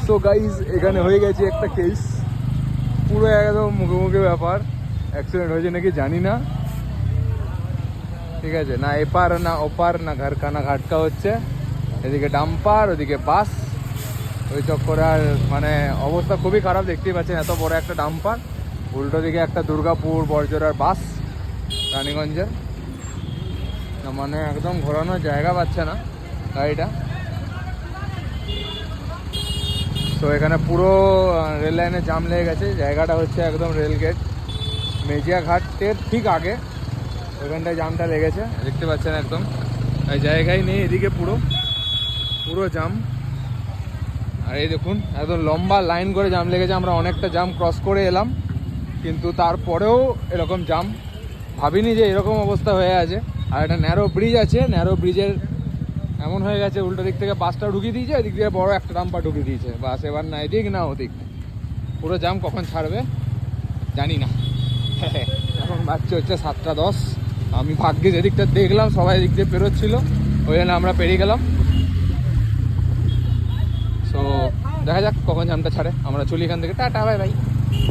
So guys এখানে হয়ে গেছে একটা কেস, পুরো একদম মুখে মুখে ব্যাপার। অ্যাক্সিডেন্ট হয়েছে নাকি জানি না, ঠিক আছে, না এপার না ওপার, না ঘরকা না ঘাটকা হচ্ছে, এদিকে ডাম্পার ওদিকে বাস, ওই চক্করে আর মানে অবস্থা খুবই খারাপ। দেখতেই পাচ্ছেন এত বড় একটা ডাম্পার, উল্টো দিকে একটা দুর্গাপুর বড়জোড়ার বাস রানীগঞ্জের, মানে একদম ঘোরানোর জায়গা পাচ্ছে না গাড়িটা। তো এখানে পুরো রেল লাইনে জাম লেগে গেছে। জায়গাটা হচ্ছে একদম রেল গেট মেজিয়া ঘাটের ঠিক আগে, ওইখানটায় জামটা লেগেছে দেখতে পাচ্ছেন। একদম এই জায়গায় নেই, এদিকে পুরো পুরো জাম। আর এই দেখুন একদম লম্বা লাইন করে জাম লেগেছে। আমরা অনেকটা জাম ক্রস করে এলাম, কিন্তু তারপরেও এরকম জাম, ভাবিনি যে এরকম অবস্থা হয়ে আছে। আর একটা ন্যারো ব্রিজ আছে, ন্যারো ব্রিজের এমন হয়ে গেছে উল্টো দিক থেকে বাসটা ঢুকিয়ে দিয়েছে, এদিক দিয়ে বড় একটা ডাম্পার ঢুকিয়ে দিয়েছে। বাস এবার না এদিক না ওদিক, পুরো জাম কখন ছাড়বে জানি না। এখন বাচ্চা হচ্ছে 7:10। আমি ভাগ্যে যেদিকটা দেখলাম সবাই এদিক দিয়ে পেরোচ্ছিল, ওই জন্য আমরা পেরিয়ে গেলাম। সো দেখা যাক কখন জামটা ছাড়ে। আমরা চলি এখান থেকে, টাটা বাই বাই।